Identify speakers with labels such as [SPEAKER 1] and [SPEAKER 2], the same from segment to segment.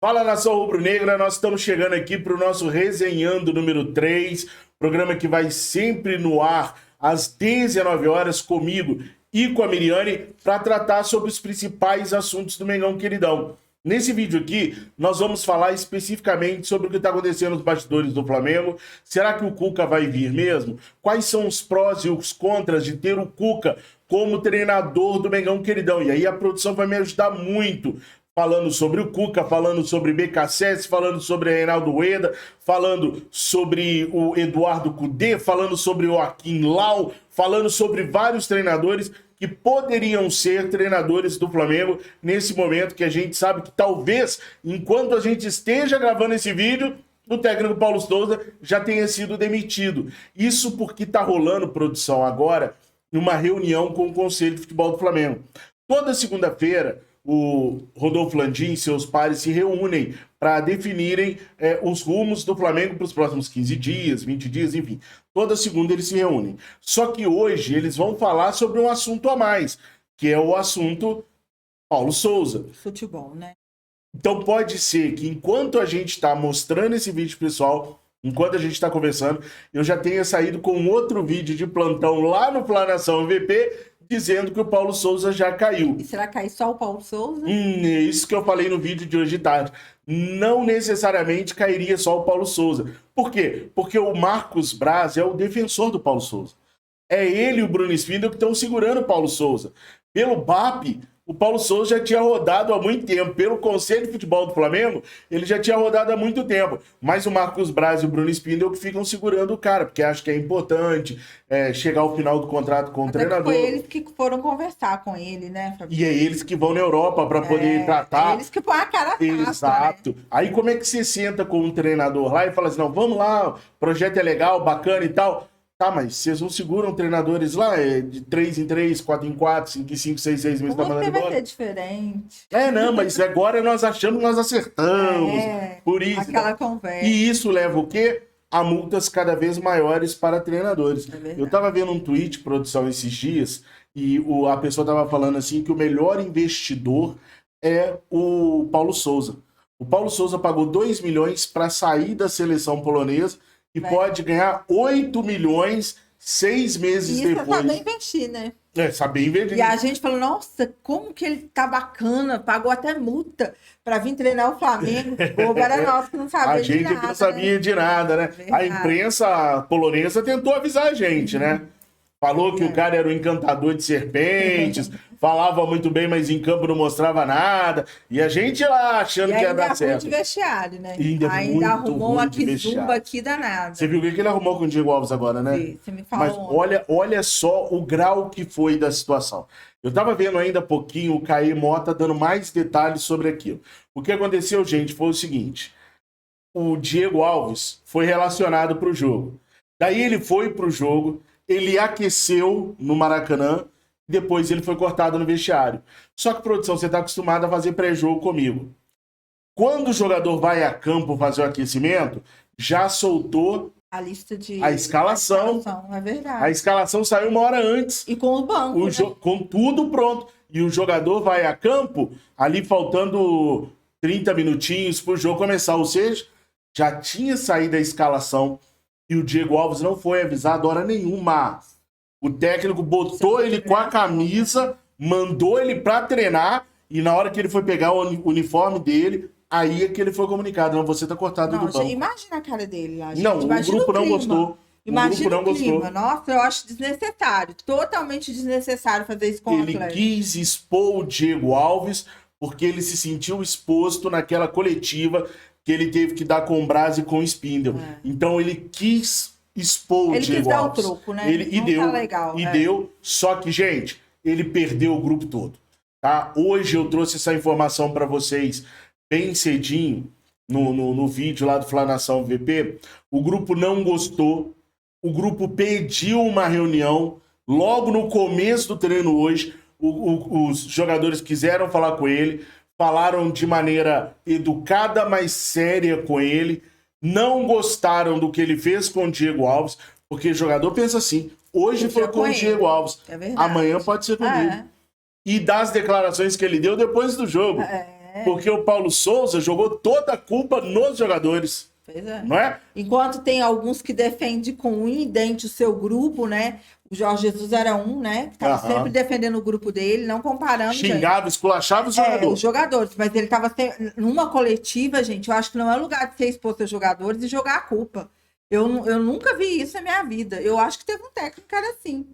[SPEAKER 1] Fala, nação rubro-negra, nós estamos chegando aqui para o nosso Resenhando número 3, programa que vai sempre no ar às 19 horas comigo e com a Miriane para tratar sobre os principais assuntos do Mengão Queridão. Nesse vídeo aqui, nós vamos falar especificamente sobre o que está acontecendo nos bastidores do Flamengo. Será que o Cuca vai vir mesmo? Quais são os prós e os contras de ter o Cuca como treinador do Mengão Queridão? E aí a produção vai me ajudar muito, falando sobre o Cuca, falando sobre BKSS, falando sobre Reinaldo Rueda, falando sobre o Eduardo Cudê, falando sobre o Joaquim Lau, falando sobre vários treinadores que poderiam ser treinadores do Flamengo nesse momento que a gente sabe que talvez, enquanto a gente esteja gravando esse vídeo, o técnico Paulo Souza já tenha sido demitido. Isso porque está rolando, produção, agora, uma reunião com o Conselho de Futebol do Flamengo. Toda segunda-feira, o Rodolfo Landim e seus pares se reúnem para definirem os rumos do Flamengo para os próximos 15 dias, 20 dias, enfim. Toda segunda eles se reúnem. Só que hoje eles vão falar sobre um assunto a mais, que é o assunto Paulo Souza.
[SPEAKER 2] Futebol, né?
[SPEAKER 1] Então pode ser que enquanto a gente está mostrando esse vídeo pessoal, enquanto a gente está conversando, eu já tenha saído com outro vídeo de plantão lá no Planação VP, dizendo que o Paulo Souza já caiu.
[SPEAKER 2] E será que cai só o Paulo Souza?
[SPEAKER 1] É isso que eu falei no vídeo de hoje de tarde. Não necessariamente cairia só o Paulo Souza. Por quê? Porque o Marcos Braz é o defensor do Paulo Souza. É ele e o Bruno Spindel que estão segurando o Paulo Souza. Pelo BAP, o Paulo Souza já tinha rodado há muito tempo. Pelo Conselho de Futebol do Flamengo, ele já tinha rodado há muito tempo. Mas o Marcos Braz e o Bruno Spindel que ficam segurando o cara, porque acham que é importante chegar ao final do contrato com o treinador.
[SPEAKER 2] Foi eles que foram conversar com ele, né, Fabio?
[SPEAKER 1] E é eles que vão na Europa para poder tratar.
[SPEAKER 2] É eles que põem a cara a tapa,
[SPEAKER 1] Exato.
[SPEAKER 2] né?
[SPEAKER 1] Aí como é que você senta com um treinador lá e fala assim, não, vamos lá, o projeto é legal, bacana e tal. Tá, mas vocês não seguram treinadores lá de 3 em 3, 4 em 4, 5 em 5, 6 em 6 meses.
[SPEAKER 2] Você vai ser diferente.
[SPEAKER 1] Não, mas agora nós achamos que nós acertamos. Por isso.
[SPEAKER 2] Aquela conversa.
[SPEAKER 1] E isso leva o quê? A multas cada vez maiores para treinadores. Eu tava vendo um tweet, produção, esses dias, e a pessoa tava falando assim que o melhor investidor é o Paulo Souza. O Paulo Souza pagou 2 milhões para sair da seleção polonesa e pode ganhar 8 milhões 6 meses depois.
[SPEAKER 2] Isso é saber investir, né?
[SPEAKER 1] Saber investir.
[SPEAKER 2] E a gente falou, nossa, como que ele tá bacana, pagou até multa para vir treinar o Flamengo. Bobo era nosso que não sabia de nada. A gente
[SPEAKER 1] que não sabia de nada, né? A imprensa polonesa tentou avisar a gente, né? Falou que o cara era um encantador de serpentes, falava muito bem, mas em campo não mostrava nada. E a gente lá achando que ia dar certo.
[SPEAKER 2] De vestiário, né?
[SPEAKER 1] Ainda
[SPEAKER 2] arrumou uma quizumba aqui danada.
[SPEAKER 1] Você viu o que ele arrumou com o Diego Alves agora, né?
[SPEAKER 2] Sim, você me falou.
[SPEAKER 1] Mas olha só o grau que foi da situação. Eu tava vendo ainda há pouquinho o Caê Mota dando mais detalhes sobre aquilo. O que aconteceu, gente, foi o seguinte. O Diego Alves foi relacionado para o jogo. Daí ele foi para o jogo, ele aqueceu no Maracanã, depois ele foi cortado no vestiário. Só que, produção, você está acostumado a fazer pré-jogo comigo. Quando o jogador vai a campo fazer o aquecimento, já soltou
[SPEAKER 2] a lista de...
[SPEAKER 1] A escalação.
[SPEAKER 2] É verdade.
[SPEAKER 1] A escalação saiu uma hora antes.
[SPEAKER 2] E com o banco, né?
[SPEAKER 1] Com tudo pronto. E o jogador vai a campo, ali faltando 30 minutinhos para o jogo começar. Ou seja, já tinha saído a escalação e o Diego Alves não foi avisado hora nenhuma. O técnico botou ele com a camisa, mandou ele para treinar e na hora que ele foi pegar o uniforme dele, aí é que ele foi comunicado. Não, você tá cortado do banco.
[SPEAKER 2] Imagina a cara dele lá, gente.
[SPEAKER 1] Não, o grupo não gostou.
[SPEAKER 2] Imagina o clima. Nossa, eu acho desnecessário. Totalmente desnecessário fazer isso com o atleta.
[SPEAKER 1] Ele quis expor o Diego Alves porque ele se sentiu exposto naquela coletiva que ele teve que dar com o Braz e com o Spindel. Então ele quis expor o Diego Alves.
[SPEAKER 2] Ele quis dar o troco, né?
[SPEAKER 1] E deu, legal, deu. Só que, gente, ele perdeu o grupo todo. Tá? Hoje eu trouxe essa informação para vocês bem cedinho no vídeo lá do Flanação VP. O grupo não gostou. O grupo pediu uma reunião logo no começo do treino hoje. Os jogadores quiseram falar com ele. Falaram de maneira educada, mas séria com ele. Não gostaram do que ele fez com o Diego Alves, porque o jogador pensa assim, hoje foi com o Diego Alves, amanhã pode ser comigo. E das declarações que ele deu depois do jogo. Porque o Paulo Souza jogou toda a culpa nos jogadores.
[SPEAKER 2] Pois é.
[SPEAKER 1] Não é?
[SPEAKER 2] Enquanto tem alguns que defendem com unha e dente o seu grupo, né? O Jorge Jesus era um, né? Que estava sempre defendendo o grupo dele, não comparando.
[SPEAKER 1] Xingava, esculachava os jogadores.
[SPEAKER 2] Os jogadores, mas ele estava numa coletiva, gente. Eu acho que não é lugar de ser exposto aos jogadores e jogar a culpa. Eu nunca vi isso na minha vida. Eu acho que teve um técnico que era assim.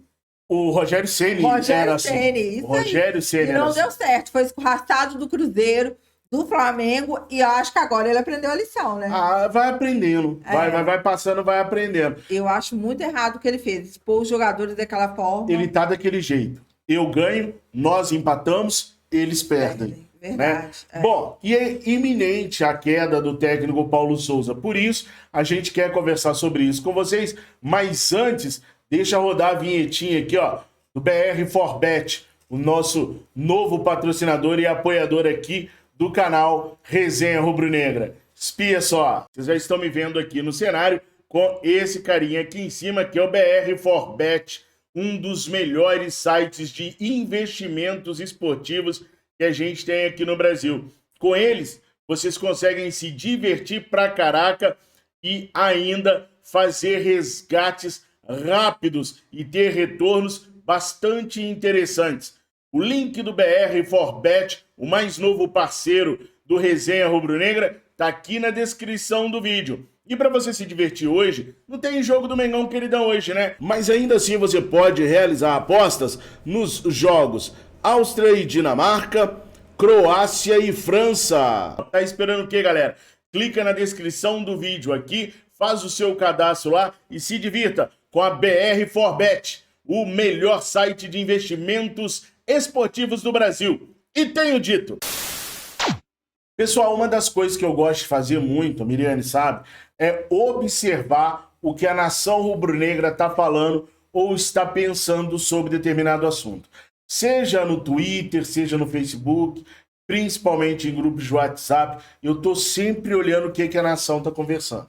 [SPEAKER 1] O Rogério Ceni era assim. O Rogério Ceni
[SPEAKER 2] e não deu certo. Foi escorraçado do Cruzeiro, do Flamengo, e eu acho que agora ele aprendeu a lição, né?
[SPEAKER 1] Vai aprendendo. Vai passando, vai aprendendo.
[SPEAKER 2] Eu acho muito errado o que ele fez. Expor os jogadores daquela forma.
[SPEAKER 1] Ele tá daquele jeito. Eu ganho, nós empatamos, eles perdem.
[SPEAKER 2] Verdade.
[SPEAKER 1] Né? Bom, e é iminente a queda do técnico Paulo Souza. Por isso, a gente quer conversar sobre isso com vocês. Mas antes, deixa rodar a vinhetinha aqui, ó, do BR4Bet, o nosso novo patrocinador e apoiador aqui do canal Resenha Rubro-Negra. Espia só, vocês já estão me vendo aqui no cenário com esse carinha aqui em cima, que é o BR4Bet, um dos melhores sites de investimentos esportivos que a gente tem aqui no Brasil. Com eles, vocês conseguem se divertir pra caraca e ainda fazer resgates rápidos e ter retornos bastante interessantes. O link do BR4Bet, o mais novo parceiro do Resenha Rubro-Negra, tá aqui na descrição do vídeo. E para você se divertir hoje, não tem jogo do Mengão queridão hoje, né? Mas ainda assim você pode realizar apostas nos jogos Áustria e Dinamarca, Croácia e França. Tá esperando o quê, galera? Clica na descrição do vídeo aqui, faz o seu cadastro lá e se divirta com a BR4Bet, o melhor site de investimentos esportivos do Brasil. E tenho dito. Pessoal, uma das coisas que eu gosto de fazer muito, a Miriane sabe, é observar o que a nação rubro-negra está falando ou está pensando sobre determinado assunto. Seja no Twitter, seja no Facebook, principalmente em grupos de WhatsApp, eu estou sempre olhando o que a nação está conversando.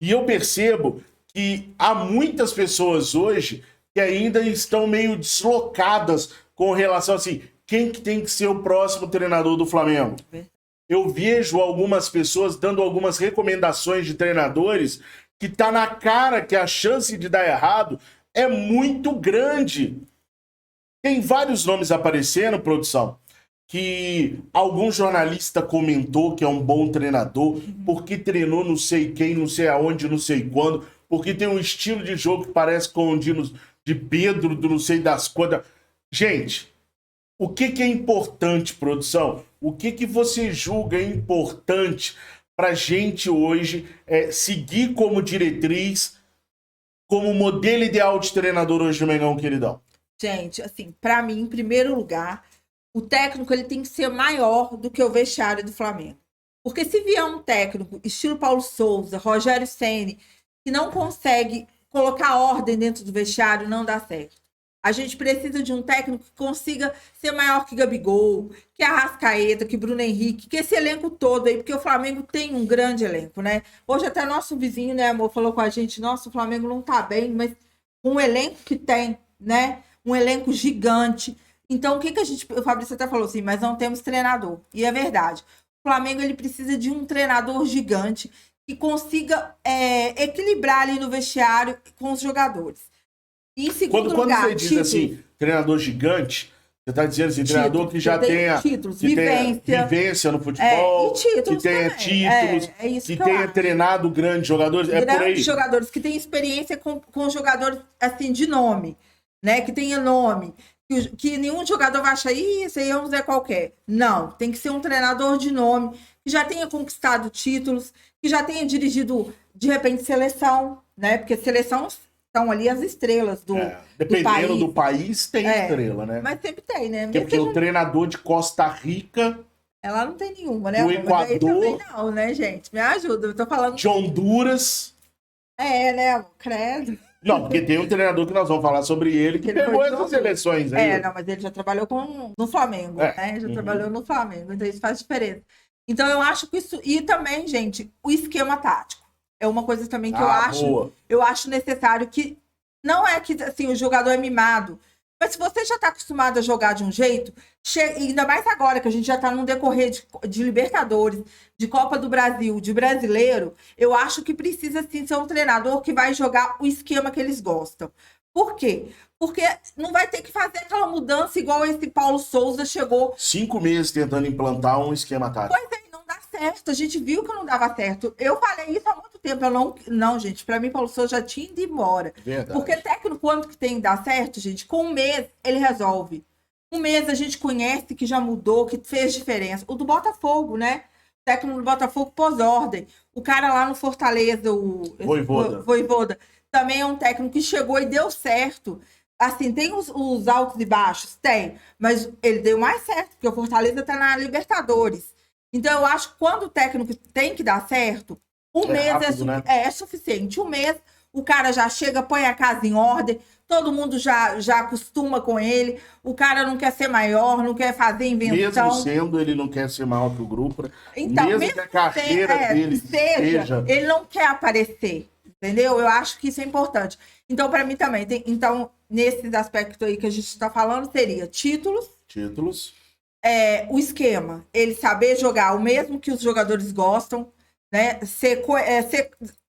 [SPEAKER 1] E eu percebo que há muitas pessoas hoje que ainda estão meio deslocadas com relação assim, quem que tem que ser o próximo treinador do Flamengo? Eu vejo algumas pessoas dando algumas recomendações de treinadores que tá na cara que a chance de dar errado é muito grande. Tem vários nomes aparecendo, produção, que algum jornalista comentou que é um bom treinador, porque treinou não sei quem, não sei aonde, não sei quando, porque tem um estilo de jogo que parece com o de Pedro, do não sei das quantas. Gente, o que é importante, produção? O que você julga importante para a gente hoje seguir como diretriz, como modelo ideal de treinador hoje do Mengão, queridão?
[SPEAKER 2] Gente, assim, para mim, em primeiro lugar, o técnico ele tem que ser maior do que o vestiário do Flamengo. Porque se vier um técnico estilo Paulo Souza, Rogério Ceni, que não consegue colocar ordem dentro do vestiário, não dá certo. A gente precisa de um técnico que consiga ser maior que Gabigol, que Arrascaeta, que Bruno Henrique, que esse elenco todo aí, porque o Flamengo tem um grande elenco, né? Hoje até nosso vizinho, né, amor, falou com a gente, nossa, o Flamengo não tá bem, mas um elenco que tem, né? Um elenco gigante. Então, o Fabrício até falou assim, mas não temos treinador. E é verdade. O Flamengo, ele precisa de um treinador gigante que consiga equilibrar ali no vestiário com os jogadores. E em segundo lugar,
[SPEAKER 1] quando você diz assim, treinador gigante, você está dizendo assim, treinador que já tenha
[SPEAKER 2] títulos,
[SPEAKER 1] vivência no futebol,
[SPEAKER 2] e títulos
[SPEAKER 1] que tenha
[SPEAKER 2] também.
[SPEAKER 1] títulos, que tenha treinado grandes jogadores, por aí.
[SPEAKER 2] Grandes jogadores, que tenham experiência com jogadores assim, de nome, né? Que tenha nome. Que nenhum jogador vai achar, isso aí é um Zé qualquer. Não, tem que ser um treinador de nome, que já tenha conquistado títulos, que já tenha dirigido, de repente, seleção, né? Porque seleção estão ali as estrelas do
[SPEAKER 1] dependendo do país, tem estrela, né?
[SPEAKER 2] Mas sempre tem, né?
[SPEAKER 1] Porque o treinador de Costa Rica...
[SPEAKER 2] Ela não tem nenhuma, né?
[SPEAKER 1] Do Equador...
[SPEAKER 2] Também não, né, gente? Me ajuda, eu tô falando...
[SPEAKER 1] De Honduras...
[SPEAKER 2] né? Credo.
[SPEAKER 1] Não, porque tem um treinador que nós vamos falar sobre ele, que pegou essas seleções aí.
[SPEAKER 2] Não, mas ele já trabalhou no Flamengo, né? Já trabalhou no Flamengo, então isso faz diferença. Então eu acho que isso... E também, gente, o esquema tático. É uma coisa também que eu acho necessário, que não é que assim, o jogador é mimado. Mas se você já está acostumado a jogar de um jeito, ainda mais agora que a gente já está num decorrer de Libertadores, de Copa do Brasil, de brasileiro, eu acho que precisa sim ser um treinador que vai jogar o esquema que eles gostam. Por quê? Porque não vai ter que fazer aquela mudança igual esse Paulo Souza chegou.
[SPEAKER 1] 5 meses tentando implantar um esquema tático.
[SPEAKER 2] Pois é, não dá certo. A gente viu que não dava certo. Eu falei isso há muito tempo. Não, gente, para mim, Paulo Souza já tinha ido embora.
[SPEAKER 1] Verdade.
[SPEAKER 2] Porque técnico, quando que tem que dar certo, gente, com um mês ele resolve. Um mês a gente conhece que já mudou, que fez diferença. O do Botafogo, né? O técnico do Botafogo pôs ordem. O cara lá no Fortaleza, o Vojvoda, também é um técnico que chegou e deu certo. Assim, tem os altos e baixos? Tem. Mas ele deu mais certo, porque o Fortaleza tá na Libertadores. Então, eu acho que quando o técnico tem que dar certo, um mês
[SPEAKER 1] rápido, né?
[SPEAKER 2] é suficiente. Um mês, o cara já chega, põe a casa em ordem, todo mundo já acostuma com ele, o cara não quer ser maior, não quer fazer invenção.
[SPEAKER 1] Mesmo sendo, ele não quer ser maior que o grupo, né?
[SPEAKER 2] Então,
[SPEAKER 1] mesmo que a carreira dele seja...
[SPEAKER 2] Ele não quer aparecer, entendeu? Eu acho que isso é importante. Então, para mim também, então, nesses aspectos aí que a gente está falando, seria títulos. O esquema, ele saber jogar o mesmo que os jogadores gostam, né? Ser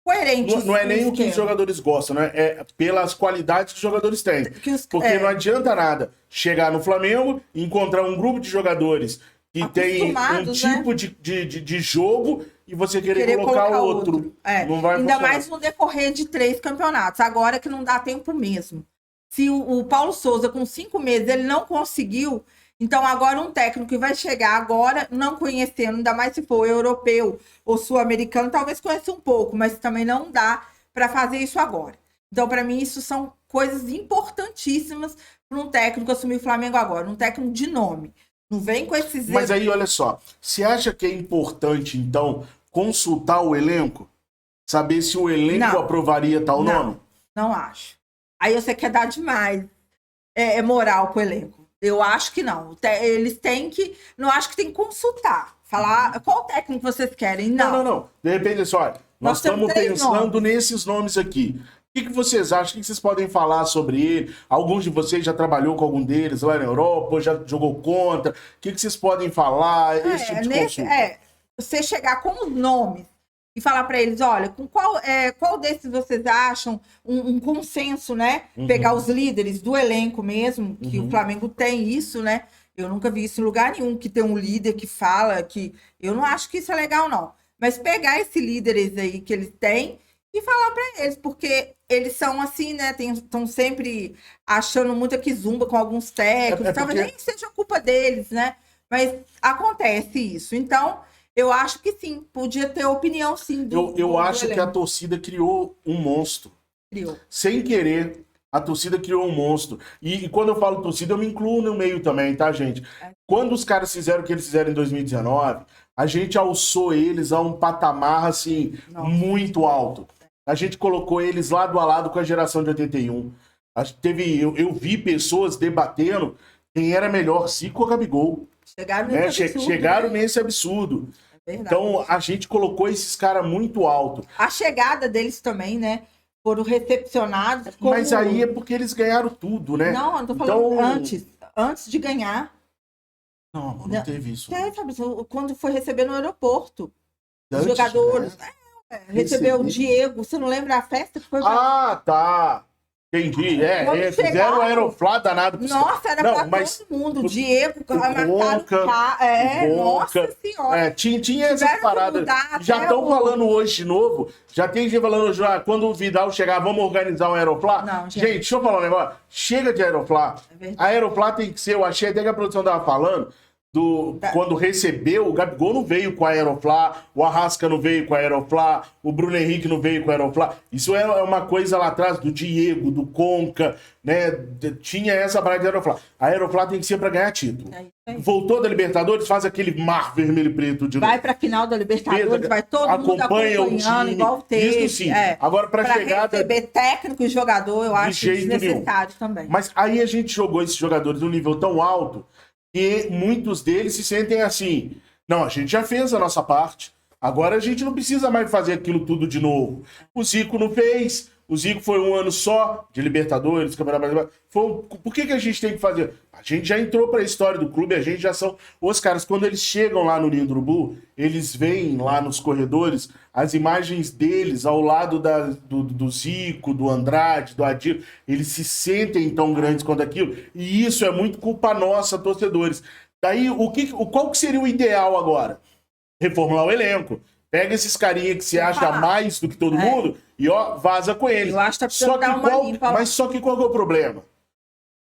[SPEAKER 2] coerente.
[SPEAKER 1] Não é nem o que os jogadores gostam, né? É pelas qualidades que os jogadores têm. Porque não adianta nada chegar no Flamengo e encontrar um grupo de jogadores que tem um tipo, né, de jogo e você querer colocar outro. Não vai
[SPEAKER 2] Ainda mais no decorrer de 3 campeonatos. Agora que não dá tempo mesmo. Se o Paulo Souza, com 5 meses, ele não conseguiu... Então, agora um técnico que vai chegar agora, não conhecendo, ainda mais se for europeu ou sul-americano, talvez conheça um pouco, mas também não dá para fazer isso agora. Então, para mim, isso são coisas importantíssimas para um técnico assumir o Flamengo agora, um técnico de nome. Não vem com esses...
[SPEAKER 1] Mas aí, olha só, você acha que é importante, então, consultar o elenco? Saber se o elenco aprovaria tal nome?
[SPEAKER 2] Não acho. Aí você quer dar demais moral pro elenco. Eu acho que não. Eles têm que... Não acho que tem que consultar. Falar qual técnico vocês querem. Não.
[SPEAKER 1] De repente, olha, nós estamos pensando nesses nomes aqui. O que vocês acham? O que vocês podem falar sobre ele? Alguns de vocês já trabalhou com algum deles lá na Europa, ou já jogou contra. O que vocês podem falar? Esse tipo de consulta.
[SPEAKER 2] Você chegar com os nomes e falar para eles, olha, com qual desses vocês acham um consenso, né? Pegar os líderes do elenco mesmo, que o Flamengo tem isso, né? Eu nunca vi isso em lugar nenhum, que tem um líder que fala que... Eu não acho que isso é legal, não. Mas pegar esses líderes aí que eles têm e falar para eles, porque eles são assim, né? Estão sempre achando muito que zumba com alguns técnicos. Talvez nem seja culpa deles, né? Mas acontece isso. Então... Eu acho que sim, podia ter opinião sim.
[SPEAKER 1] Eu acho que a torcida criou um monstro.
[SPEAKER 2] Criou.
[SPEAKER 1] Sem querer, a torcida criou um monstro. E quando eu falo torcida, eu me incluo no meio também, tá, gente? Quando os caras fizeram o que eles fizeram em 2019, a gente alçou eles a um patamar, assim, muito alto. A gente colocou eles lado a lado com a geração de 81. Eu vi pessoas debatendo quem era melhor, Zico ou Gabigol. Chegaram nesse absurdo. Então, a gente colocou esses caras muito alto.
[SPEAKER 2] A chegada deles também, né? Foram recepcionados.
[SPEAKER 1] Mas aí é porque eles ganharam tudo, né?
[SPEAKER 2] Não, eu tô falando antes de ganhar.
[SPEAKER 1] Não teve isso.
[SPEAKER 2] Sabe, quando foi receber no aeroporto. Os jogadores. Né? Recebeu o Diego. Você não lembra a festa que foi?
[SPEAKER 1] Tá. Entendi, fizeram o Aeroflá danado.
[SPEAKER 2] Nossa, era pra todo mundo. Diego, nossa senhora.
[SPEAKER 1] Tinha essas paradas. Já estão falando hoje de novo. Já tem gente falando já, quando o Vidal chegar, vamos organizar um Aeroflá?
[SPEAKER 2] Não,
[SPEAKER 1] gente, deixa eu falar um negócio. Chega de Aeroflá. A Aeroflá tem que ser, eu achei até que a produção tava falando, quando recebeu, o Gabigol não veio com a Aeroflá, o Arrasca não veio com a Aeroflá, o Bruno Henrique não veio com a Aeroflá. Isso é uma coisa lá atrás do Diego, do Conca, né? Tinha essa parada de Aeroflá. A Aeroflá tem que ser para ganhar título. Voltou da Libertadores, faz aquele mar vermelho e preto de novo.
[SPEAKER 2] Vai pra final da Libertadores, vai todo mundo acompanhando,
[SPEAKER 1] o time,
[SPEAKER 2] igual teve.
[SPEAKER 1] Isso sim. Agora, pra chegada...
[SPEAKER 2] receber técnico e jogador, eu acho desnecessário também.
[SPEAKER 1] Mas aí a gente jogou esses jogadores num nível tão alto que muitos deles se sentem assim, não, a gente já fez a nossa parte, agora a gente não precisa mais fazer aquilo tudo de novo. O Zico não fez, O Zico foi um ano só de Libertadores, Campeonato Brasileiro. Por que a gente tem que fazer? A gente já entrou para a história do clube, a gente já são... Os caras, quando eles chegam lá no Ninho do Urubu, eles veem lá nos corredores as imagens deles ao lado do Zico, do Andrade, do Adil. Eles se sentem tão grandes quanto aquilo. E isso é muito culpa nossa, torcedores. Daí, qual que seria o ideal agora? Reformular o elenco. Pega esses carinha que se acha mais do que todo mundo e vaza com eles.
[SPEAKER 2] Eu acho que tá precisando dar uma limpa lá.
[SPEAKER 1] Mas só que qual que é o problema?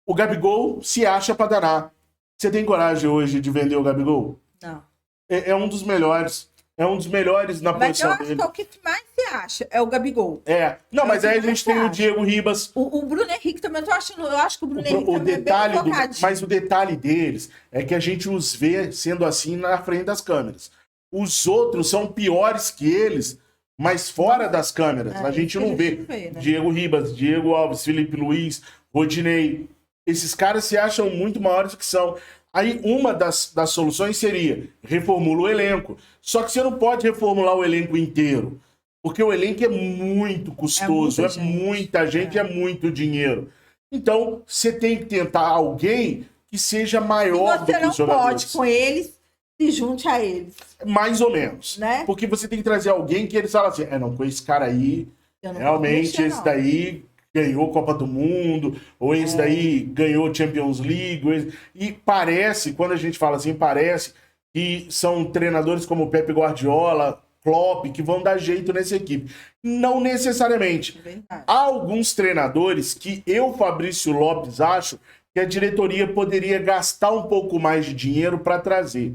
[SPEAKER 1] O Gabigol se acha pra danar. Você tem coragem hoje de vender o Gabigol?
[SPEAKER 2] Não.
[SPEAKER 1] É um dos melhores. É um dos melhores na posição dele.
[SPEAKER 2] Mas eu acho que é o que mais se acha é o Gabigol.
[SPEAKER 1] Não, mas aí a gente tem o Diego Ribas.
[SPEAKER 2] O Bruno Henrique também, eu acho que o Bruno Henrique também é bem
[SPEAKER 1] mas o detalhe deles é que a gente os vê sendo assim na frente das câmeras. Os outros são piores que eles, mas fora das câmeras. A gente não vê. Né? Diego Ribas, Diego Alves, Felipe Luiz, Rodinei. Esses caras se acham muito maiores do que são. Aí uma das soluções seria reformula o elenco. Só que você não pode reformular o elenco inteiro. Porque o elenco é muito custoso, é muita gente, é muito dinheiro. Então, você tem que tentar alguém que seja maior do que os jogadores. Você não pode
[SPEAKER 2] com eles, se junte a eles.
[SPEAKER 1] Mais ou menos.
[SPEAKER 2] Né?
[SPEAKER 1] Porque você tem que trazer alguém que eles falam assim, não, com esse cara aí, realmente esse daí ganhou Copa do Mundo, ou esse daí ganhou Champions League. E parece, quando a gente fala assim, parece que são treinadores como o Pepe Guardiola, Klopp, que vão dar jeito nessa equipe. Não necessariamente. Há alguns treinadores que eu, Fabrício Lopes, acho que a diretoria poderia gastar um pouco mais de dinheiro para trazer.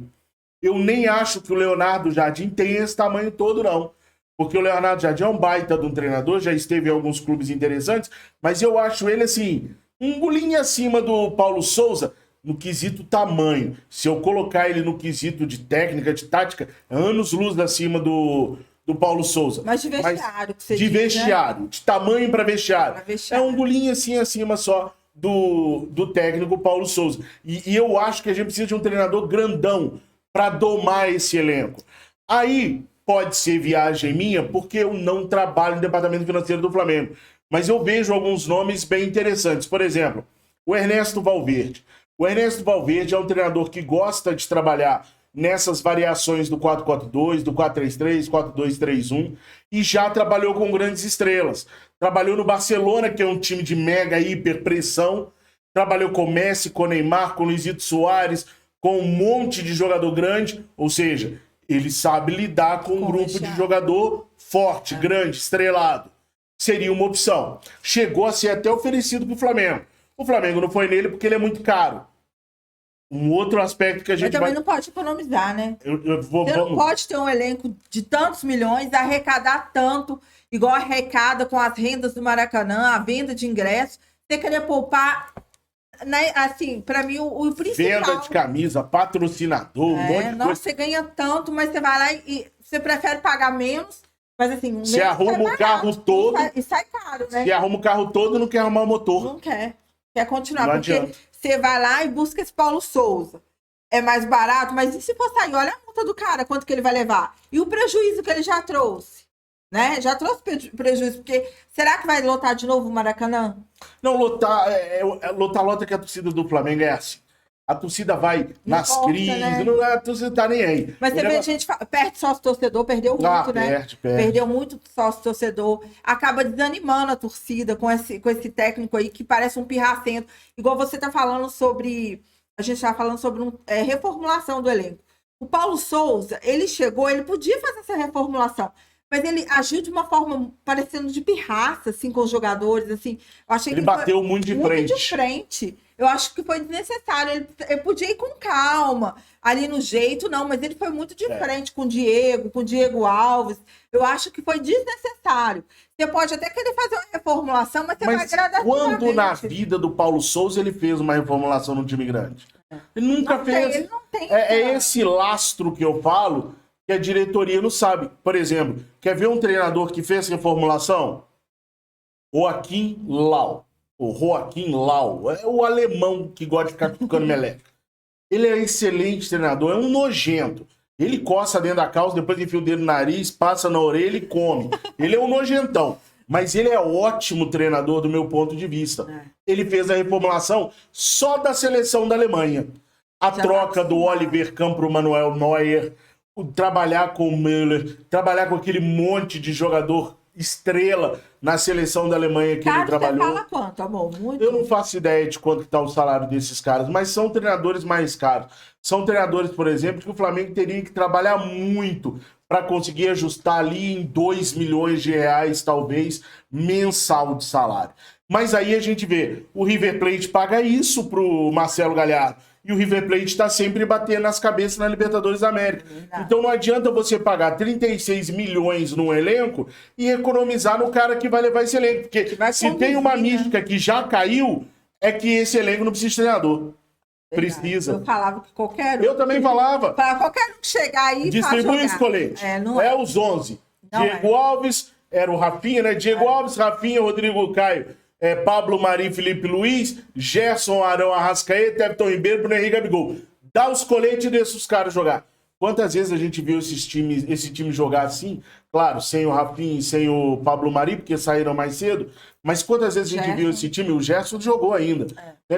[SPEAKER 1] Eu nem acho que o Leonardo Jardim tenha esse tamanho todo, não. Porque o Leonardo Jardim é um baita de um treinador, já esteve em alguns clubes interessantes, mas eu acho ele, assim, um bolinho acima do Paulo Souza no quesito tamanho. Se eu colocar ele no quesito de técnica, de tática, anos-luz acima do Paulo Souza.
[SPEAKER 2] Mas de vestiário, que você
[SPEAKER 1] de
[SPEAKER 2] diz,
[SPEAKER 1] vestiário, né? De tamanho para vestiário.
[SPEAKER 2] vestiário.
[SPEAKER 1] É um bolinho assim acima só do técnico Paulo Souza. E eu acho que a gente precisa de um treinador grandão para domar esse elenco. Aí pode ser viagem minha, porque eu não trabalho no departamento financeiro do Flamengo. Mas eu vejo alguns nomes bem interessantes. Por exemplo, o Ernesto Valverde. O Ernesto Valverde é um treinador que gosta de trabalhar nessas variações do 4-4-2, do 4-3-3, 4-2-3-1, e já trabalhou com grandes estrelas. Trabalhou no Barcelona, que é um time de mega hiper pressão. Trabalhou com Messi, com Neymar, com Luizito Soares, com um monte de jogador grande, ou seja, ele sabe lidar com um grupo de jogador forte, grande, estrelado. Seria uma opção. Chegou a ser até oferecido para o Flamengo. O Flamengo não foi nele porque ele é muito caro. Um outro aspecto que a gente
[SPEAKER 2] Mas também não pode economizar, né? Você não pode ter um elenco de tantos milhões, arrecadar tanto, igual arrecada com as rendas do Maracanã, a venda de ingressos. Você queria poupar... Né, assim, pra mim, o principal...
[SPEAKER 1] Venda de camisa, patrocinador, um monte de
[SPEAKER 2] coisa. Você ganha tanto, mas você vai lá e você prefere pagar menos, mas assim...
[SPEAKER 1] Você arruma o carro todo...
[SPEAKER 2] E sai caro, né?
[SPEAKER 1] Você arruma o carro todo e não quer arrumar o motor.
[SPEAKER 2] Não quer. Quer continuar,
[SPEAKER 1] não
[SPEAKER 2] porque
[SPEAKER 1] adianta.
[SPEAKER 2] Você vai lá e busca esse Paulo Souza. É mais barato, mas e se for sair? Olha a multa do cara, quanto que ele vai levar. E o prejuízo que ele já trouxe. Né? Já trouxe prejuízo, porque será que vai lotar de novo o Maracanã?
[SPEAKER 1] Não, lota que a torcida do Flamengo é assim. A torcida vai nas crises, né? A torcida tá nem aí.
[SPEAKER 2] Mas você vê, a gente perde sócio-torcedor, perdeu muito, né?
[SPEAKER 1] Perde.
[SPEAKER 2] Perdeu muito sócio-torcedor. Acaba desanimando a torcida com esse técnico aí, que parece um pirracento. Igual você tá falando sobre... A gente tá falando sobre reformulação do elenco. O Paulo Souza, ele chegou, ele podia fazer essa reformulação. Mas ele agiu de uma forma parecendo de pirraça, assim, com os jogadores, assim. Eu achei
[SPEAKER 1] ele
[SPEAKER 2] que
[SPEAKER 1] bateu muito de
[SPEAKER 2] frente. Eu acho que foi desnecessário. Ele podia ir com calma, ali no jeito, não, mas ele foi muito de frente com o Diego Alves. Eu acho que foi desnecessário. Você pode até querer fazer uma reformulação, mas você vai gradativamente.
[SPEAKER 1] Quando na vida do Paulo Souza ele fez uma reformulação no time grande? Ele nunca fez.
[SPEAKER 2] Ele não tem.
[SPEAKER 1] É esse lastro que eu falo que a diretoria não sabe. Por exemplo, quer ver um treinador que fez reformulação? Joaquim Lau. O Joaquim Lau. É o alemão que gosta de ficar tocando meleca. Ele é excelente treinador, é um nojento. Ele coça dentro da calça, depois enfia o dedo no nariz, passa na orelha e come. Ele é um nojentão. Mas ele é ótimo treinador do meu ponto de vista. Ele fez a reformulação só da seleção da Alemanha. A troca do Oliver Kahn para o Manuel Neuer, trabalhar com o Müller, trabalhar com aquele monte de jogador estrela na seleção da Alemanha que ele trabalhou.
[SPEAKER 2] Você fala quanto, amor? Muito?
[SPEAKER 1] Eu não faço ideia de quanto está o salário desses caras, mas são treinadores mais caros. São treinadores, por exemplo, que o Flamengo teria que trabalhar muito para conseguir ajustar ali em 2 milhões de reais, talvez, mensal de salário. Mas aí a gente vê, o River Plate paga isso pro Marcelo Galhardo. E o River Plate está sempre batendo nas cabeças na Libertadores da América. Então não adianta você pagar 36 milhões num elenco e economizar no cara que vai levar esse elenco. Porque se tem uma mística que já caiu, é que esse elenco não precisa de treinador. Precisa.
[SPEAKER 2] Eu falava que qualquer um...
[SPEAKER 1] Eu também falava.
[SPEAKER 2] Para qualquer um que chegar aí...
[SPEAKER 1] Distribui os coletes. É os 11. Diego Alves, era o Rafinha, né? Diego Alves, Rafinha, Rodrigo Caio, Pablo Marinho, Felipe Luiz, Gerson, Arão, Arrascaeta, Everton Ribeiro, Bruno Henrique, Gabigol. Dá os coletes e deixa os caras jogar. Quantas vezes a gente viu esse time jogar assim? Claro, sem o Rafinha e sem o Pablo Marinho, porque saíram mais cedo. Mas quantas vezes a gente viu esse time? O Gerson jogou ainda.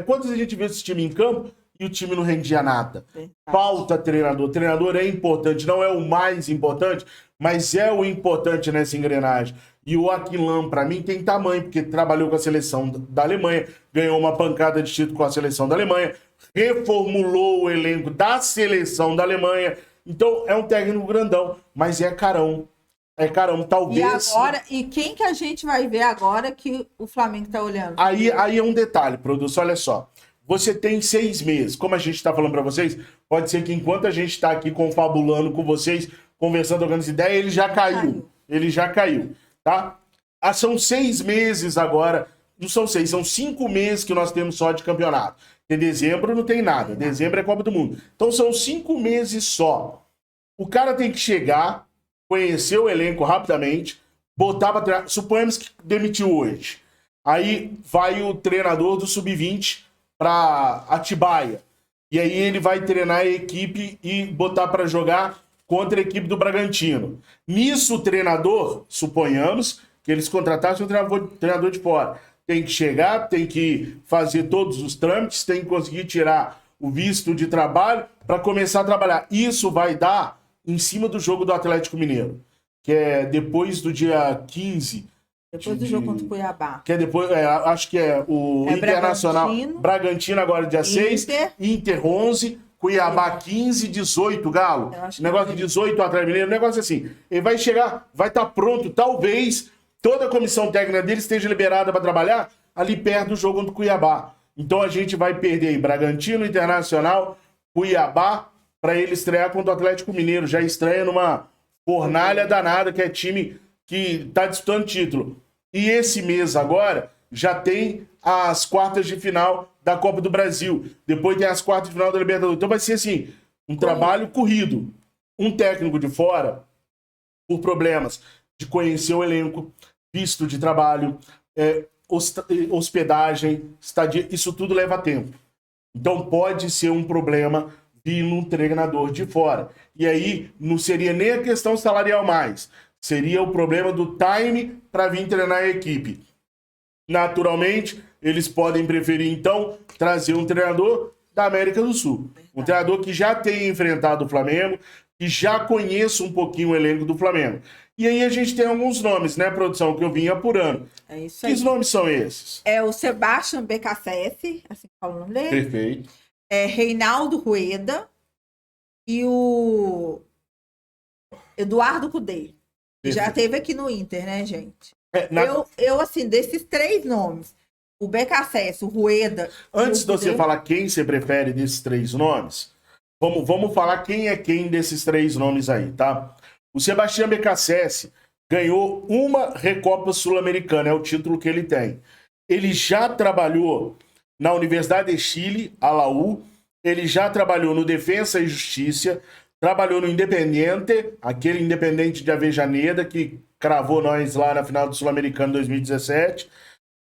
[SPEAKER 1] Quantas vezes a gente viu esse time em campo e o time não rendia nada? Falta treinador. Treinador é importante, não é o mais importante, mas é o importante nessa engrenagem. E o Aquilão, para mim, tem tamanho, porque trabalhou com a seleção da Alemanha, ganhou uma pancada de título com a seleção da Alemanha, reformulou o elenco da seleção da Alemanha. Então, é um técnico grandão, mas é carão. É carão, talvez...
[SPEAKER 2] E quem que a gente vai ver agora que o Flamengo tá olhando?
[SPEAKER 1] Aí é um detalhe, produção, olha só. Você tem 6 meses. Como a gente está falando para vocês, pode ser que enquanto a gente está aqui confabulando com vocês, conversando, trocando essa ideia, ele já caiu. Ele já caiu. Tá? São 6 meses agora, não são 6, são 5 meses que nós temos só de campeonato. Em dezembro não tem nada, dezembro é Copa do Mundo. Então são 5 meses só. O cara tem que chegar, conhecer o elenco rapidamente, botar pra treinar. Suponhamos que demitiu hoje. Aí vai o treinador do Sub-20 para Atibaia. E aí ele vai treinar a equipe e botar para jogar contra a equipe do Bragantino. Nisso, o treinador, suponhamos que eles contratassem um treinador de fora. Tem que chegar, tem que fazer todos os trâmites, tem que conseguir tirar o visto de trabalho para começar a trabalhar. Isso vai dar em cima do jogo do Atlético Mineiro, que é depois do dia 15.
[SPEAKER 2] Depois do jogo contra o Cuiabá.
[SPEAKER 1] Que é depois, acho que é o Internacional. Bragantino agora dia 6, Inter 11, Cuiabá 15, 18, Galo. Negócio de 18, Atlético Mineiro, negócio assim. Ele vai chegar, vai estar pronto, talvez toda a comissão técnica dele esteja liberada para trabalhar ali perto do jogo contra o Cuiabá. Então a gente vai perder aí Bragantino, Internacional, Cuiabá, para ele estrear contra o Atlético Mineiro. Já estreia numa fornalha danada, que é time que está disputando título. E esse mês agora já tem as quartas de final da Copa do Brasil. Depois tem as quartas de final da Libertadores. Então vai ser assim, um trabalho corrido. Um técnico de fora, por problemas de conhecer o elenco, visto de trabalho, hospedagem, estadia, isso tudo leva tempo. Então pode ser um problema vir um treinador de fora. E aí não seria nem a questão salarial mais. Seria o problema do time para vir treinar a equipe. Naturalmente, eles podem preferir, então, trazer um treinador da América do Sul. Um treinador que já tenha enfrentado o Flamengo, que já conheça um pouquinho o elenco do Flamengo. E aí a gente tem alguns nomes, né, produção, que eu vim apurando.
[SPEAKER 2] É isso aí.
[SPEAKER 1] Que nomes são esses?
[SPEAKER 2] É o Sebastião BKSS, assim que fala o nome dele.
[SPEAKER 1] Perfeito.
[SPEAKER 2] Reinaldo Rueda e o Eduardo Cudê. Já teve aqui no Inter, né, gente? Eu, assim, desses 3 nomes, o BKSS, o Rueda...
[SPEAKER 1] Antes de você falar quem você prefere desses 3 nomes, vamos falar quem é quem desses 3 nomes aí, tá? O Sebastião BKSS ganhou uma Recopa Sul-Americana, é o título que ele tem. Ele já trabalhou na Universidade de Chile, a Laú, ele já trabalhou no Defensa e Justiça, trabalhou no Independiente, aquele Independente de Avejaneda que cravou nós lá na final do Sul-Americano 2017.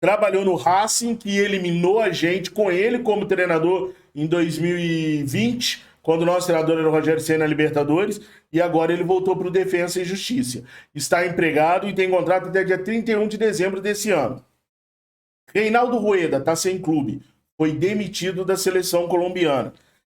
[SPEAKER 1] Trabalhou no Racing, que eliminou a gente com ele como treinador em 2020, quando o nosso treinador era o Rogério Ceni na Libertadores, e agora ele voltou para o Defensa e Justiça. Está empregado e tem contrato até dia 31 de dezembro desse ano. Reinaldo Rueda está sem clube, foi demitido da seleção colombiana.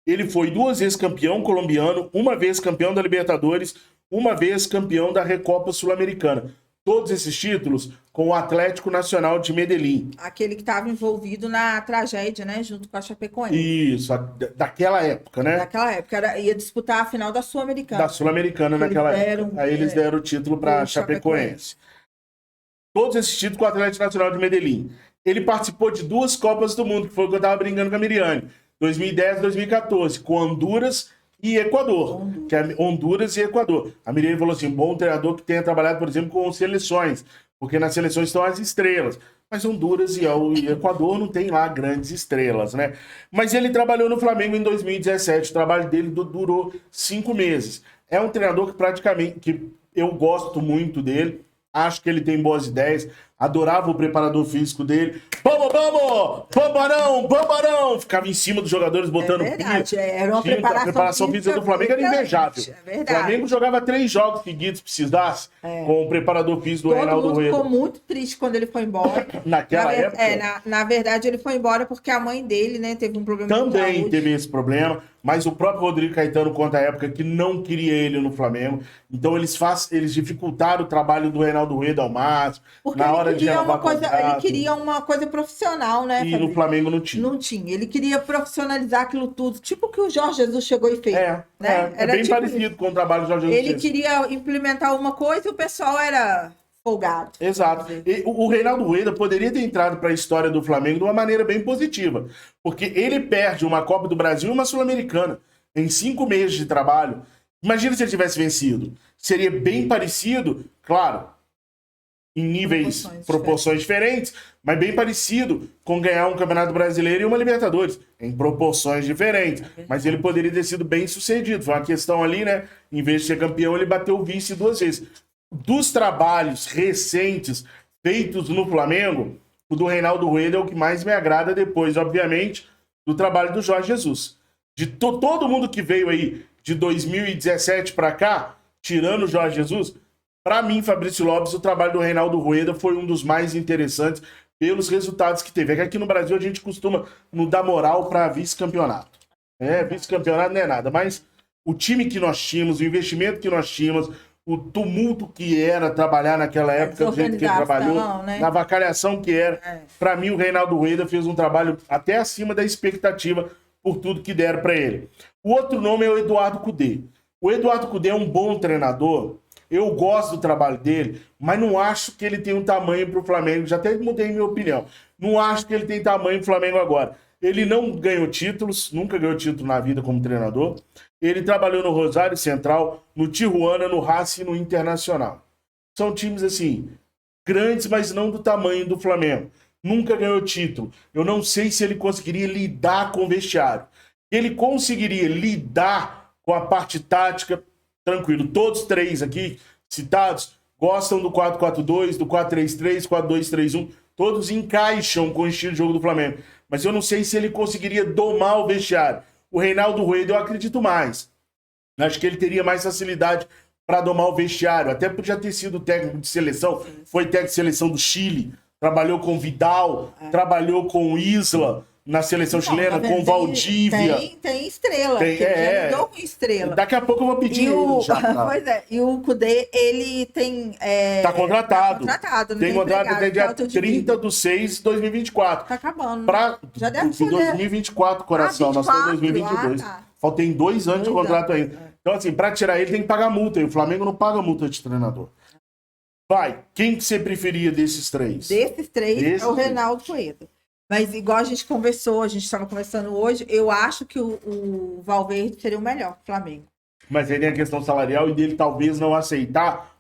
[SPEAKER 1] Ele foi 2 vezes campeão colombiano, 1 vez campeão da Libertadores, 1 vez campeão da Recopa Sul-Americana. Todos esses títulos com o Atlético Nacional de Medellín.
[SPEAKER 2] Aquele que estava envolvido na tragédia, né? Junto com a Chapecoense.
[SPEAKER 1] Isso, daquela época, né?
[SPEAKER 2] Daquela época. Ia disputar a final da Sul-Americana.
[SPEAKER 1] Da Sul-Americana naquela época. Aí eles deram o título para a Chapecoense. Todos esses títulos com o Atlético Nacional de Medellín. Ele participou de 2 Copas do Mundo, que foi o que eu estava brincando com a Miriane. 2010 e 2014, com Honduras e Equador. Que é Honduras e Equador. A Miriane falou assim, bom treinador que tenha trabalhado, por exemplo, com seleções, porque nas seleções estão as estrelas. Mas Honduras e Equador não tem lá grandes estrelas, né? Mas ele trabalhou no Flamengo em 2017, o trabalho dele durou 5 meses. É um treinador que praticamente, que eu gosto muito dele, acho que ele tem boas ideias, adorava o preparador físico dele. Vamos, vamos! Bambarão, bambarão! Ficava em cima dos jogadores botando
[SPEAKER 2] verdade,
[SPEAKER 1] pilha.
[SPEAKER 2] era uma preparação
[SPEAKER 1] física do Flamengo era invejável.
[SPEAKER 2] É verdade.
[SPEAKER 1] O Flamengo jogava 3 jogos seguidos, precisasse, com o preparador físico do Reinaldo Rueda.
[SPEAKER 2] Ficou muito triste quando ele foi embora.
[SPEAKER 1] Naquela época?
[SPEAKER 2] Na verdade, ele foi embora porque a mãe dele, né, teve um problema de
[SPEAKER 1] Também
[SPEAKER 2] saúde.
[SPEAKER 1] teve esse problema, mas o próprio Rodrigo Caetano conta a época que não queria ele no Flamengo. Então eles dificultaram o trabalho do Reinaldo Rueda ao máximo.
[SPEAKER 2] Porque
[SPEAKER 1] na hora de renovar
[SPEAKER 2] ele queria uma coisa profissional, né?
[SPEAKER 1] E no Flamengo não tinha.
[SPEAKER 2] Não tinha. Ele queria profissionalizar aquilo tudo. Tipo o que o Jorge Jesus chegou e fez.
[SPEAKER 1] É bem
[SPEAKER 2] tipo
[SPEAKER 1] parecido
[SPEAKER 2] isso.
[SPEAKER 1] com o trabalho do Jorge Jesus.
[SPEAKER 2] Ele queria implementar uma coisa e o pessoal era folgado.
[SPEAKER 1] Exato. E o Reinaldo Rueda poderia ter entrado para a história do Flamengo de uma maneira bem positiva. Porque ele perde uma Copa do Brasil e uma Sul-Americana em 5 meses de trabalho. Imagina se ele tivesse vencido. Seria bem parecido, claro, em níveis, proporções diferentes, mas bem parecido com ganhar um Campeonato Brasileiro e uma Libertadores, em proporções diferentes. Mas ele poderia ter sido bem sucedido. Foi uma questão ali, né? Em vez de ser campeão, ele bateu o vice 2 vezes. Dos trabalhos recentes feitos no Flamengo, o do Reinaldo Rueda é o que mais me agrada depois, obviamente, do trabalho do Jorge Jesus. De todo mundo que veio aí de 2017 para cá, tirando o Jorge Jesus, para mim, Fabrício Lopes, o trabalho do Reinaldo Rueda foi um dos mais interessantes pelos resultados que teve. É que aqui no Brasil a gente costuma não dar moral para vice-campeonato. Vice-campeonato não é nada, mas o time que nós tínhamos, o investimento que nós tínhamos, o tumulto que era trabalhar naquela época, do jeito que ele trabalhou, né? Na avacalhação que era. Para mim, o Reinaldo Rueda fez um trabalho até acima da expectativa por tudo que deram para ele. O outro nome é o Eduardo Cudê. O Eduardo Cudê é um bom treinador. Eu gosto do trabalho dele, mas não acho que ele tem um tamanho para o Flamengo. Já até mudei minha opinião. Não acho que ele tem tamanho para o Flamengo agora. Ele não ganhou títulos, nunca ganhou título na vida como treinador. Ele trabalhou no Rosário Central, no Tijuana, no Racing e no Internacional. São times, assim, grandes, mas não do tamanho do Flamengo. Nunca ganhou título. Eu não sei se ele conseguiria lidar com o vestiário. Ele conseguiria lidar com a parte tática, tranquilo. Todos 3 aqui citados gostam do 4-4-2, do 4-3-3, 4-2-3-1. Todos encaixam com o estilo de jogo do Flamengo. Mas eu não sei se ele conseguiria domar o vestiário. O Reinaldo Rueda eu acredito mais. Acho que ele teria mais facilidade para domar o vestiário. Até por já ter sido técnico de seleção. Foi técnico de seleção do Chile. Trabalhou com Vidal. Trabalhou com Isla na seleção chilena, com Valdívia.
[SPEAKER 2] Tem estrela. Ele deu uma estrela.
[SPEAKER 1] Daqui a pouco eu vou pedir ele já.
[SPEAKER 2] Pois é. E o Cudê, ele tem...
[SPEAKER 1] Tá contratado.
[SPEAKER 2] Tem
[SPEAKER 1] contrato até dia 30/6/2024.
[SPEAKER 2] Tá acabando.
[SPEAKER 1] Já deve ser 2024, coração. Nós estamos em 2022. Faltam 2 anos de contrato ainda. Então, assim, pra tirar ele tem que pagar multa. E o Flamengo não paga multa de treinador. Vai. Quem que você preferia desses 3?
[SPEAKER 2] Desses 3 é o Reinaldo Rueda. Mas igual a gente conversou, a gente estava conversando hoje, eu acho que o Valverde seria o melhor pro Flamengo.
[SPEAKER 1] Mas aí tem a questão salarial e dele talvez não aceitar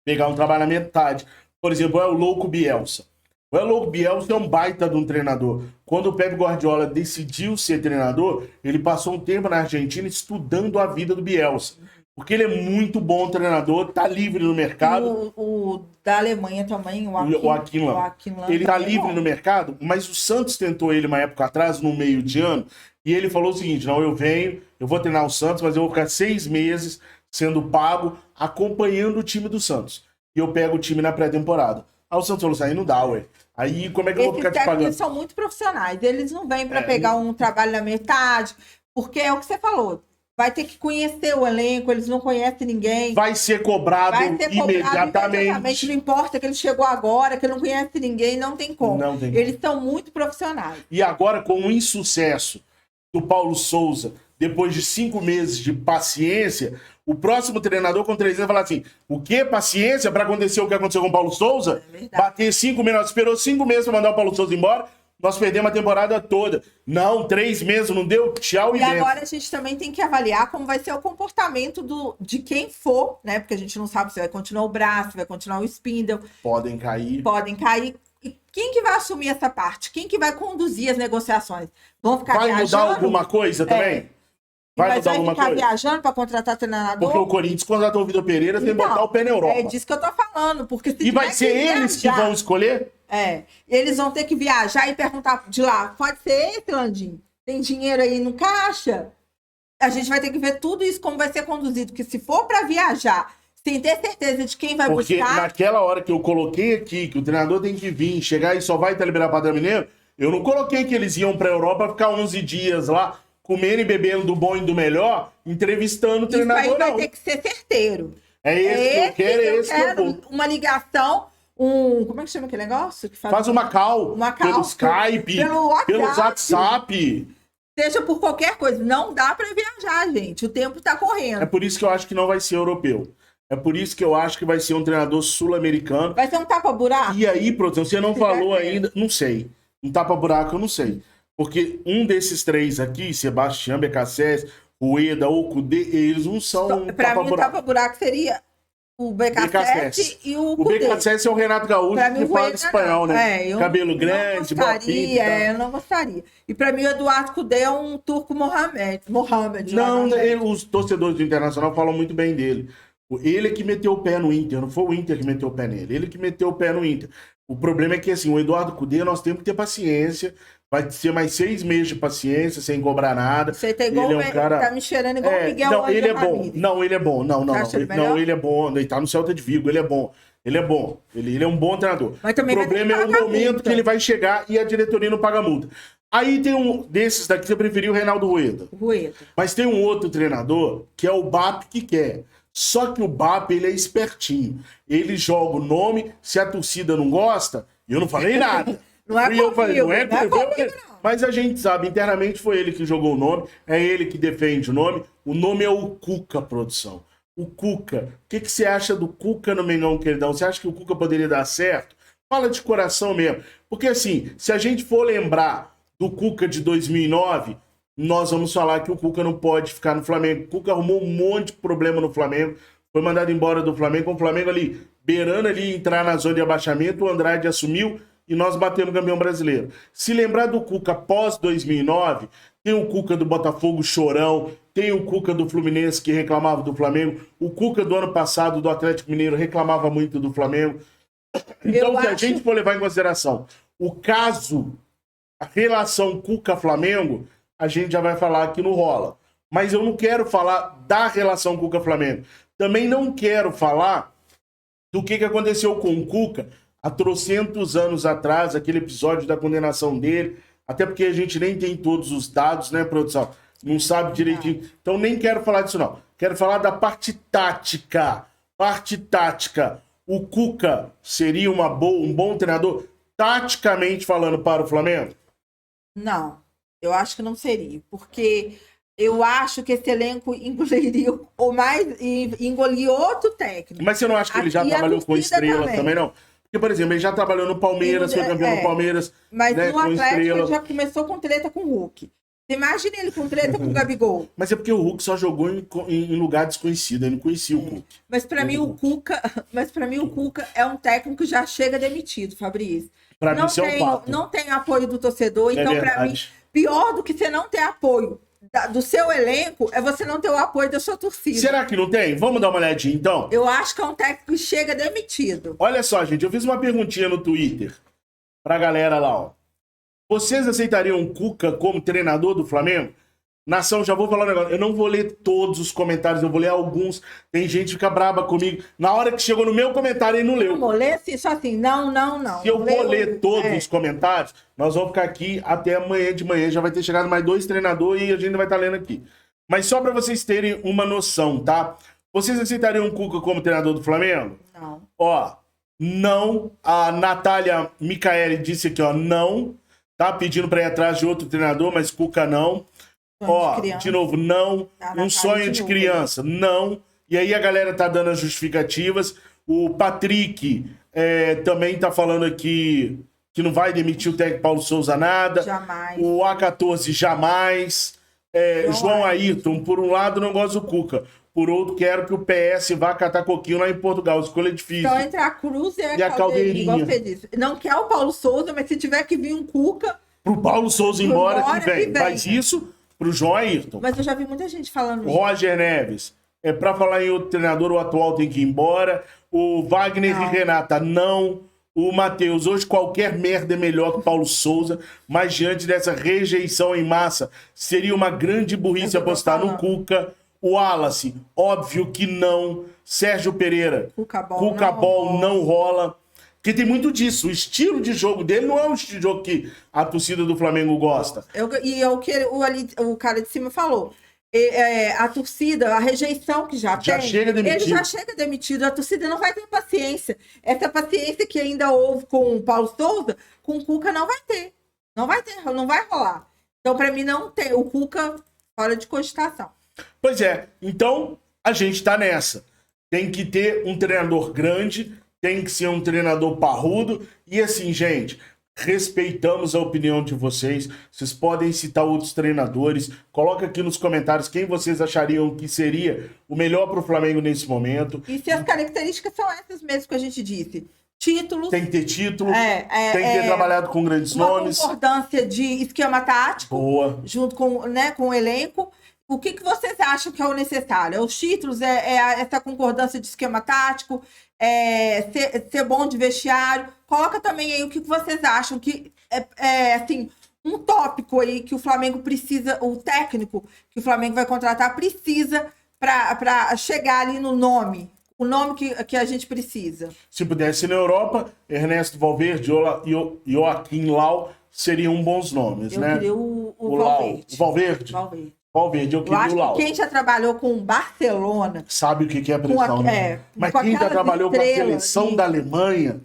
[SPEAKER 1] pegar um trabalho na metade. Por exemplo, é o Louco Bielsa. O Louco Bielsa é um baita de um treinador. Quando o Pep Guardiola decidiu ser treinador, ele passou um tempo na Argentina estudando a vida do Bielsa. Porque ele é muito bom treinador, tá livre no mercado.
[SPEAKER 2] O da Alemanha também,
[SPEAKER 1] o Aquinlan. Ele tá livre no mercado, mas o Santos tentou ele uma época atrás, no meio de ano, E ele falou o seguinte, não, eu vou treinar o Santos, mas eu vou ficar 6 meses sendo pago, acompanhando o time do Santos. E eu pego o time na pré-temporada. Aí o Santos falou assim, aí não dá, ué. Aí como é que eu vou ficar te pagando?
[SPEAKER 2] Eles são muito profissionais, eles não vêm para pegar um trabalho na metade, porque é o que você falou. Vai ter que conhecer o elenco, eles não conhecem ninguém.
[SPEAKER 1] Vai ser cobrado imediatamente.
[SPEAKER 2] Não importa que ele chegou agora, que ele não conhece ninguém, não tem como.
[SPEAKER 1] Não tem
[SPEAKER 2] Eles são muito profissionais.
[SPEAKER 1] E agora, com o insucesso do Paulo Souza, depois de 5 meses de paciência, o próximo treinador com 3 anos vai falar assim, o que? Paciência para acontecer o que aconteceu com o Paulo Souza? Bater 5 meses, nós esperou 5 meses para mandar o Paulo Souza embora, nós perdemos a temporada toda. Não, 3 meses, não deu, tchau e
[SPEAKER 2] E agora a gente também tem que avaliar como vai ser o comportamento de quem for, né? Porque a gente não sabe se vai continuar o braço, vai continuar o Spindle.
[SPEAKER 1] Podem cair.
[SPEAKER 2] E quem que vai assumir essa parte? Quem que vai conduzir as negociações? Vão ficar
[SPEAKER 1] Vai
[SPEAKER 2] viajando?
[SPEAKER 1] mudar alguma coisa também?
[SPEAKER 2] Vai ficar viajando para contratar treinador?
[SPEAKER 1] Porque o Corinthians contratou o Vitor Pereira, tem que botar o pé na Europa.
[SPEAKER 2] É disso que eu tô falando. Porque
[SPEAKER 1] e vai ser eles que vão escolher?
[SPEAKER 2] Eles vão ter que viajar e perguntar de lá, pode ser esse, Landim? Tem dinheiro aí no caixa? A gente vai ter que ver tudo isso, como vai ser conduzido. Porque se for para viajar, sem ter certeza de quem vai buscar...
[SPEAKER 1] Porque naquela hora que eu coloquei aqui, que o treinador tem que vir, chegar e só vai estar liberado para Padre Mineiro, eu não coloquei que eles iam para a Europa ficar 11 dias lá, comendo e bebendo do bom e do melhor, entrevistando o treinador.
[SPEAKER 2] Isso aí vai ter que ser certeiro.
[SPEAKER 1] É esse que eu quero, é esse que eu vou.
[SPEAKER 2] Uma ligação, como é que chama aquele negócio? Que
[SPEAKER 1] faz uma call pelo Skype, pelo WhatsApp.
[SPEAKER 2] Seja por qualquer coisa. Não dá para viajar, gente. O tempo tá correndo.
[SPEAKER 1] É por isso que eu acho que não vai ser europeu. É por isso que eu acho que vai ser um treinador sul-americano.
[SPEAKER 2] Vai ser um tapa-buraco?
[SPEAKER 1] E aí, produção, você não falou ainda... Não sei. Um tapa-buraco, eu não sei. Porque um desses 3 aqui, Sebastião, BKSS, Rueda ou Kudê, eles não são
[SPEAKER 2] pra mim, o tapa-buraco seria o BKSS e o Kudê.
[SPEAKER 1] O BKSS é o Renato Gaúcho, que fala espanhol, né? Cabelo grande, bopinho.
[SPEAKER 2] Eu não gostaria. E pra mim, o Eduardo Kudê é um turco Mohamed.
[SPEAKER 1] Não, os torcedores do Internacional falam muito bem dele. Ele é que meteu o pé no Inter, não foi o Inter que meteu o pé nele. Ele que meteu o pé no Inter. O problema é que, assim, o Eduardo Kudê, nós temos que ter paciência. Vai ser mais 6 meses de paciência, sem cobrar nada.
[SPEAKER 2] Você tá igual
[SPEAKER 1] ele é um cara...
[SPEAKER 2] tá me cheirando igual o Miguel.
[SPEAKER 1] Não, ele é bom. Não, ele é bom. Não, ele é bom. Ele tá no Celta de Vigo, ele é bom. Ele é bom. Ele é um bom treinador.
[SPEAKER 2] Mas também
[SPEAKER 1] o problema é o momento que ele vai chegar e a diretoria não paga multa. Aí tem um desses daqui, você preferiu o Reinaldo Rueda. Mas tem um outro treinador, que é o BAP que quer. Só que o BAP, ele é espertinho. Ele joga o nome, se a torcida não gosta, eu não falei nada.
[SPEAKER 2] Não é comigo,
[SPEAKER 1] mas a gente sabe, internamente foi ele que jogou o nome, é ele que defende o nome. O nome é o Cuca, produção. O Cuca. O que você acha do Cuca no Mengão Queridão? Você acha que o Cuca poderia dar certo? Fala de coração mesmo. Porque assim, se a gente for lembrar do Cuca de 2009, nós vamos falar que o Cuca não pode ficar no Flamengo. O Cuca arrumou um monte de problema no Flamengo, foi mandado embora do Flamengo, com o Flamengo ali, beirando ali, entrar na zona de abaixamento, o Andrade assumiu e nós batemos campeão brasileiro. Se lembrar do Cuca pós 2009, tem o Cuca do Botafogo chorão, tem o Cuca do Fluminense que reclamava do Flamengo, o Cuca do ano passado do Atlético Mineiro reclamava muito do Flamengo. Então, se a gente for levar em consideração o caso, a relação Cuca-Flamengo, a gente já vai falar que não rola. Mas eu não quero falar da relação Cuca-Flamengo. Também não quero falar do que aconteceu com o Cuca há trocentos anos atrás, aquele episódio da condenação dele, até porque a gente nem tem todos os dados, né, produção? Não sabe direitinho. Então nem quero falar disso, não. Quero falar da parte tática. Parte tática. O Cuca seria um bom treinador, taticamente falando, para o Flamengo?
[SPEAKER 2] Não, eu acho que não seria, porque eu acho que esse elenco engoliria engolir outro técnico.
[SPEAKER 1] Mas você não acha que ele já trabalhou com estrelas também, não? Porque, por exemplo, ele já trabalhou no Palmeiras, foi campeão no Palmeiras.
[SPEAKER 2] Mas
[SPEAKER 1] né,
[SPEAKER 2] no Atlético ele já começou com treta com o Hulk. Imagina ele com treta com o Gabigol.
[SPEAKER 1] Mas é porque o Hulk só jogou em lugar desconhecido, ele não conhecia o Hulk.
[SPEAKER 2] Mas para mim o Cuca é um técnico que já chega demitido, Fabrício.
[SPEAKER 1] Para mim isso é um papo.
[SPEAKER 2] Não tem apoio do torcedor, então para mim pior do que você não ter apoio do seu elenco é você não ter o apoio da sua torcida.
[SPEAKER 1] Será que não tem? Vamos dar uma olhadinha então?
[SPEAKER 2] Eu acho que é um técnico que chega demitido.
[SPEAKER 1] Olha só, gente, eu fiz uma perguntinha no Twitter pra galera lá, ó. Vocês aceitariam o Cuca como treinador do Flamengo? Nação, já vou falar um negócio. Eu não vou ler todos os comentários, eu vou ler alguns. Tem gente que fica braba comigo. Na hora que chegou no meu comentário, ele não leu.
[SPEAKER 2] Eu vou ler assim, só assim, não.
[SPEAKER 1] Se eu vou ler todos os comentários, nós vamos ficar aqui até amanhã de manhã. Já vai ter chegado mais 2 treinadores e a gente vai estar lendo aqui. Mas só para vocês terem uma noção, tá? Vocês aceitariam o Cuca como treinador do Flamengo?
[SPEAKER 2] Não.
[SPEAKER 1] Ó, não. A Natália Micaeli disse aqui, ó, não. Tá pedindo para ir atrás de outro treinador, mas Cuca não. Ó, de novo, não. Um sonho de criança, não. E aí a galera tá dando as justificativas. O Patrick também tá falando aqui que não vai demitir o técnico Paulo Souza nada.
[SPEAKER 2] Jamais.
[SPEAKER 1] O A14 jamais. João Ayrton, por um lado, não gosta do Cuca. Por outro, quero que o PS vá catar coquinho lá em Portugal. Escolha difícil.
[SPEAKER 2] Então, entre a Cruz
[SPEAKER 1] e a Caldeirinha.
[SPEAKER 2] Igual você disse. Não quer o Paulo Souza, mas se tiver que vir um Cuca...
[SPEAKER 1] Pro Paulo Souza embora, que vem. Faz isso pro João Ayrton.
[SPEAKER 2] Mas eu já vi muita gente falando isso.
[SPEAKER 1] Roger Neves. Pra falar em outro treinador, o atual tem que ir embora. O Wagner e Renata, não. O Matheus, hoje qualquer merda é melhor que Paulo Souza, mas diante dessa rejeição em massa, seria uma grande burrice apostar no Cuca. O Wallace, óbvio que não. Sérgio Pereira, Cuca Ball não rola. Porque tem muito disso. O estilo de jogo dele não é um estilo de jogo que a torcida do Flamengo gosta.
[SPEAKER 2] O cara de cima falou. A torcida, a rejeição que já tem,
[SPEAKER 1] chega demitido.
[SPEAKER 2] Ele já chega demitido. A torcida não vai ter paciência. Essa paciência que ainda houve com o Paulo Souza, com o Cuca não vai ter. Não vai ter, não vai rolar. Então, para mim, não tem. O Cuca, fora de cogitação.
[SPEAKER 1] Pois é. Então, a gente tá nessa. Tem que ter um treinador grande, tem que ser um treinador parrudo. E assim, gente, respeitamos a opinião de vocês. Vocês podem citar outros treinadores. Coloca aqui nos comentários quem vocês achariam que seria o melhor para o Flamengo nesse momento.
[SPEAKER 2] E se as características são essas mesmo que a gente disse. Títulos.
[SPEAKER 1] Tem que ter título. Tem que ter trabalhado com grandes nomes.
[SPEAKER 2] Concordância de esquema tático.
[SPEAKER 1] Boa.
[SPEAKER 2] Junto com o elenco. O que vocês acham que é o necessário? Os títulos, essa concordância de esquema tático, ser bom de vestiário. Coloca também aí o que vocês acham que assim, um tópico aí que o Flamengo precisa, o técnico que o Flamengo vai contratar precisa para chegar ali no nome. O nome que a gente precisa.
[SPEAKER 1] Se pudesse na Europa, Ernesto Valverde e Joaquim Lau seriam bons nomes, né?
[SPEAKER 2] Eu queria o Valverde.
[SPEAKER 1] Valverde, eu queria o Lau.
[SPEAKER 2] Quem já trabalhou com o Barcelona...
[SPEAKER 1] Sabe o que é pressão, né? Mas quem já trabalhou com a seleção da Alemanha,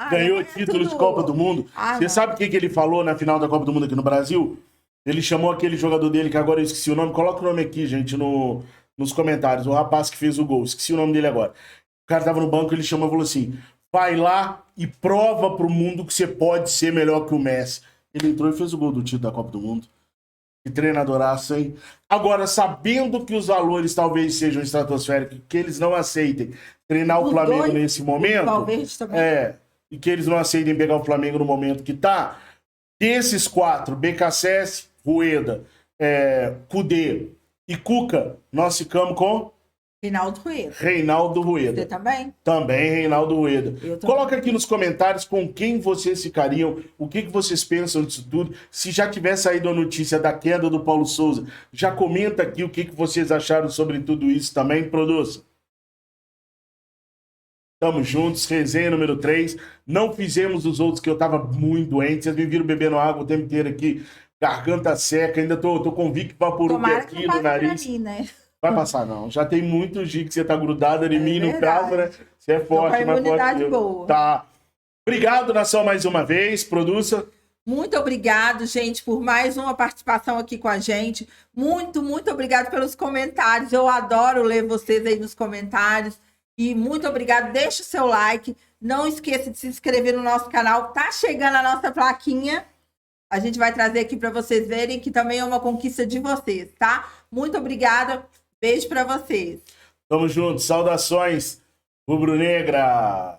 [SPEAKER 1] ganhou título de Copa do Mundo. Você sabe o que ele falou na final da Copa do Mundo aqui no Brasil? Ele chamou aquele jogador dele, que agora eu esqueci o nome. Coloca o nome aqui, gente, nos comentários. O rapaz que fez o gol. Esqueci o nome dele agora. O cara tava no banco, ele chamou e falou assim: vai lá e prova pro mundo que você pode ser melhor que o Messi. Ele entrou e fez o gol do título da Copa do Mundo. Que treinadoraço, hein? Agora, sabendo que os valores talvez sejam estratosféricos, que eles não aceitem treinar o Flamengo nesse momento, e que eles não aceitem pegar o Flamengo no momento que tá, desses 4, BKSS, Rueda, Kudê e Cuca, nós ficamos com Reinaldo Rueda.
[SPEAKER 2] Você também?
[SPEAKER 1] Também, Reinaldo Rueda. Coloca aqui nos comentários com quem vocês ficariam, o que vocês pensam disso tudo. Se já tiver saído a notícia da queda do Paulo Souza, já comenta aqui o que vocês acharam sobre tudo isso também, produção. Tamo juntos, resenha número 3. Não fizemos os outros que eu tava muito doente. Vocês me viram bebendo água o tempo inteiro aqui, garganta seca, ainda tô convicto pra pôr o pé aqui no nariz.
[SPEAKER 2] Mim, né?
[SPEAKER 1] Vai passar, não. Já tem muitos dias que você tá grudado em mim, no caso, né? Você é forte, mas forte.
[SPEAKER 2] Boa.
[SPEAKER 1] Tá. Obrigado, Nação, mais uma vez. Produça.
[SPEAKER 2] Muito obrigado, gente, por mais uma participação aqui com a gente. Muito, muito obrigado pelos comentários. Eu adoro ler vocês aí nos comentários. E muito obrigado. Deixa o seu like. Não esqueça de se inscrever no nosso canal. Tá chegando a nossa plaquinha. A gente vai trazer aqui para vocês verem que também é uma conquista de vocês, tá? Muito obrigada. Beijo para vocês.
[SPEAKER 1] Tamo junto. Saudações rubro-negras.